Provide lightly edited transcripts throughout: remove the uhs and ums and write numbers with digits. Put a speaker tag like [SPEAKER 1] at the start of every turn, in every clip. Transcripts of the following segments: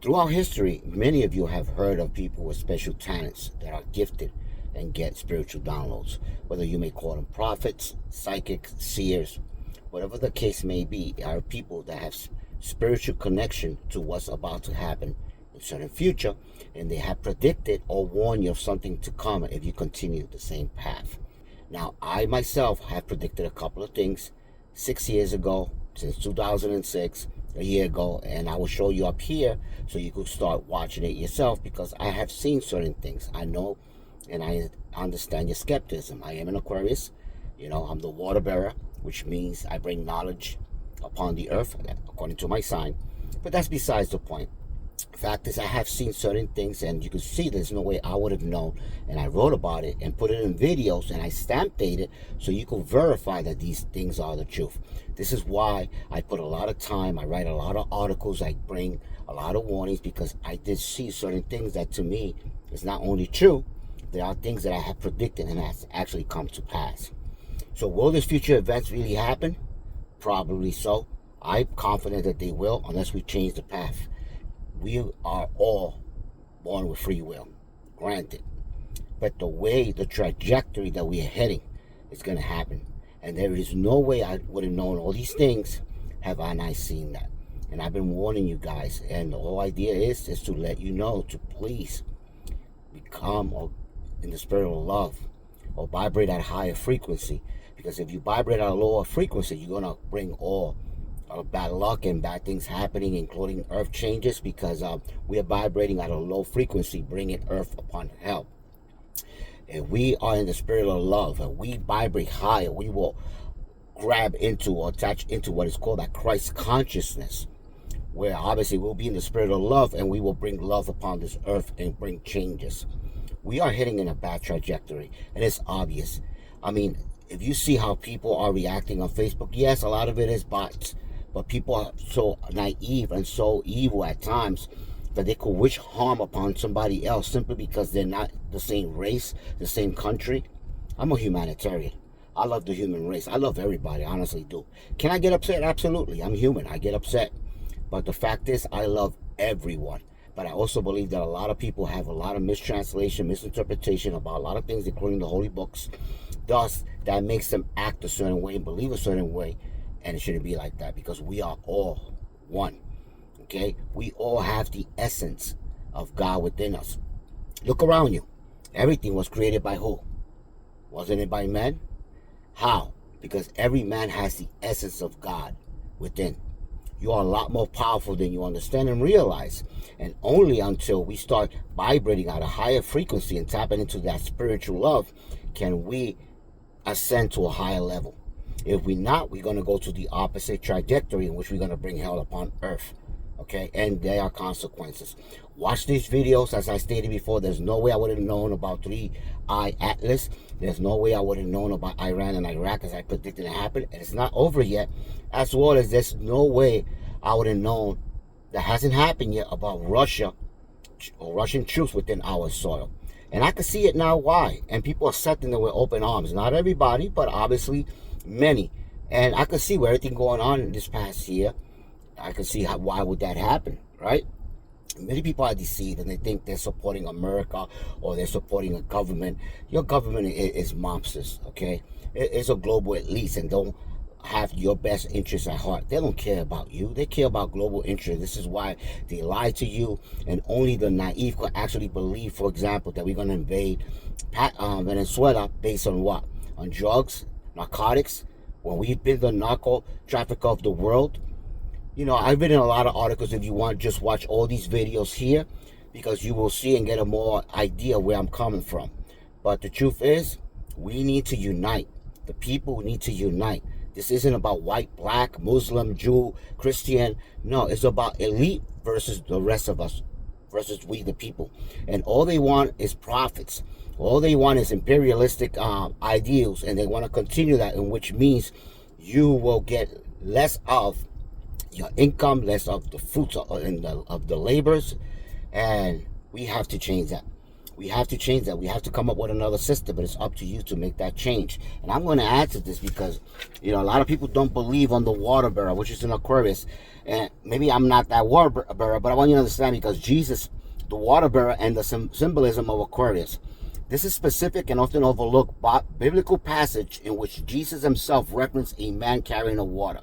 [SPEAKER 1] Throughout history, many of you have heard of people with special talents that are gifted and get spiritual downloads. Whether you may call them prophets, psychics, seers, whatever the case may be, are people that have spiritual connection to what's about to happen in certain future, and they have predicted or warned you of something to come if you continue the same path. Now, I myself have predicted a couple of things 6 years ago, since 2006, a year ago, and I will show you up here so you could start watching it yourself, because I have seen certain things. I know and I understand your skepticism. I am an Aquarius. I'm the water bearer, which means I bring knowledge upon the earth, according to my sign. But that's besides the point. Fact is, I have seen certain things, and you can see there's no way I would have known, and I wrote about it and put it in videos, and I stamp dated so you can verify that these things are the truth. This is why I put a lot of time, I write a lot of articles, I bring a lot of warnings, because I did see certain things that to me is not only true, there are things that I have predicted and has actually come to pass. So will these future events really happen? Probably so. I'm confident that they will, unless we change the path. We are all born with free will, granted. But the trajectory that we are heading is going to happen. And there is no way I would have known all these things have I not seen that. And I've been warning you guys. And the whole idea is to let you know to please become in the spirit of love or vibrate at a higher frequency. Because if you vibrate at a lower frequency, you're going to bring all bad luck and bad things happening, including earth changes, because we are vibrating at a low frequency, bringing earth upon hell. If we are in the spirit of love and we vibrate higher, we will grab into or attach into what is called that Christ consciousness, where obviously we'll be in the spirit of love and we will bring love upon this earth and bring changes. We are heading in a bad trajectory, and it's obvious. I mean, if you see how people are reacting on Facebook, yes, a lot of it is bots. But people are so naive and so evil at times that they could wish harm upon somebody else simply because they're not the same race, the same country. I'm a humanitarian. I love the human race. I love everybody, I honestly do. Can I get upset? Absolutely. I'm human. I get upset. But the fact is, I love everyone. But I also believe that a lot of people have a lot of mistranslation, misinterpretation about a lot of things, including the holy books. Thus, that makes them act a certain way and believe a certain way. And it shouldn't be like that, because we are all one. Okay? We all have the essence of God within us. Look around you. Everything was created by who? Wasn't it by men? How? Because every man has the essence of God within. You are a lot more powerful than you understand and realize. And only until we start vibrating at a higher frequency and tapping into that spiritual love can we ascend to a higher level. If we're not, we're going to go to the opposite trajectory, in which we're going to bring hell upon earth. Okay? And there are consequences. Watch these videos. As I stated before, there's no way I would have known about 3-Eye Atlas. There's no way I would have known about Iran and Iraq, as I predicted it happened. And it's not over yet. As well as there's no way I would have known, that hasn't happened yet, about Russia or Russian troops within our soil. And I can see it now why. And people are accepting it with open arms. Not everybody, but obviously many. And I could see where everything going on in this past year. I could see why would that happen, right? Many people are deceived and they think they're supporting America or they're supporting a government. Your government is monsters, okay? It's a global elite and don't have your best interests at heart. They don't care about you. They care about global interests. This is why they lie to you, and only the naive could actually believe, for example, that we're going to invade Venezuela based on what? On drugs, narcotics, when we've been the narco trafficker of the world. I've written a lot of articles. If you want, just watch all these videos here, because you will see and get a more idea where I'm coming from. But the truth is, we need to unite. The people need to unite. This isn't about white, black, Muslim, Jew, Christian. No, it's about elite versus the rest of us, versus we the people. And all they want is profits. All they want is imperialistic ideals, and they want to continue that, in which means you will get less of your income, less of the fruits of the labors, and we have to change that. We have to change that. We have to come up with another system, but it's up to you to make that change. And I'm going to add to this because, a lot of people don't believe on the water bearer, which is an Aquarius. And maybe I'm not that water bearer, but I want you to understand, because Jesus, the water bearer, and the symbolism of Aquarius. This is specific and often overlooked biblical passage in which Jesus himself referenced a man carrying a water.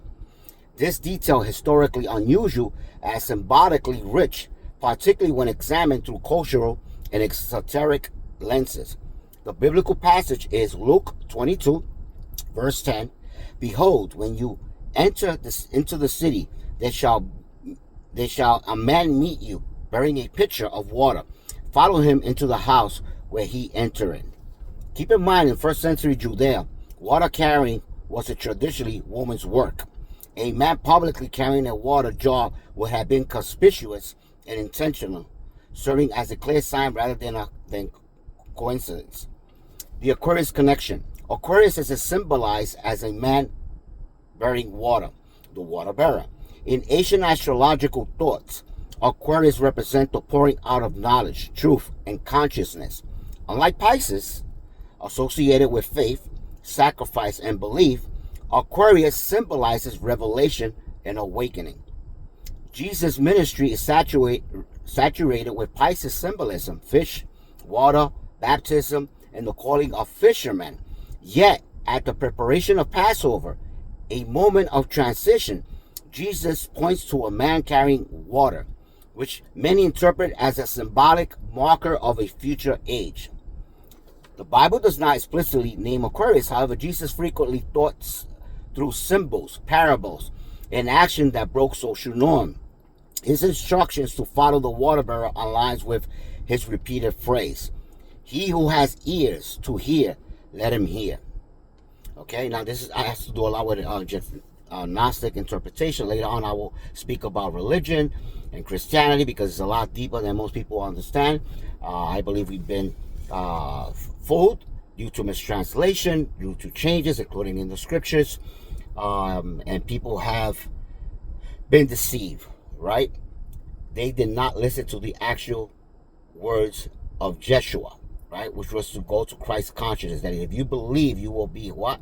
[SPEAKER 1] This detail, historically unusual as symbolically rich, particularly when examined through cultural and esoteric lenses. The biblical passage is Luke 22, verse 10. Behold, when you enter into the city, there shall a man meet you, bearing a pitcher of water. Follow him into the house where he entered. Keep in mind, in first century Judea, water carrying was a traditionally woman's work. A man publicly carrying a water jar would have been conspicuous and intentional, serving as a clear sign rather than coincidence. The Aquarius connection. Aquarius is symbolized as a man bearing water, the water bearer. In Asian astrological thoughts, Aquarius represent the pouring out of knowledge, truth, and consciousness. Unlike Pisces, associated with faith, sacrifice, and belief, Aquarius symbolizes revelation and awakening. Jesus' ministry is saturated with Pisces symbolism: fish, water, baptism, and the calling of fishermen. Yet, at the preparation of Passover, a moment of transition, Jesus points to a man carrying water, which many interpret as a symbolic marker of a future age. The Bible does not explicitly name Aquarius. However, Jesus frequently taught through symbols, parables, and action that broke social norm. His instructions to follow the water bearer aligns with his repeated phrase, "He who has ears to hear, let him hear." Okay, now this has to do a lot with Gnostic interpretation. Later on, I will speak about religion and Christianity because it's a lot deeper than most people understand. I believe we've been fooled due to mistranslation, due to changes, including in the scriptures, and people have been deceived, right? They did not listen to the actual words of Jeshua, right? Which was to go to Christ's consciousness, that if you believe, you will be what?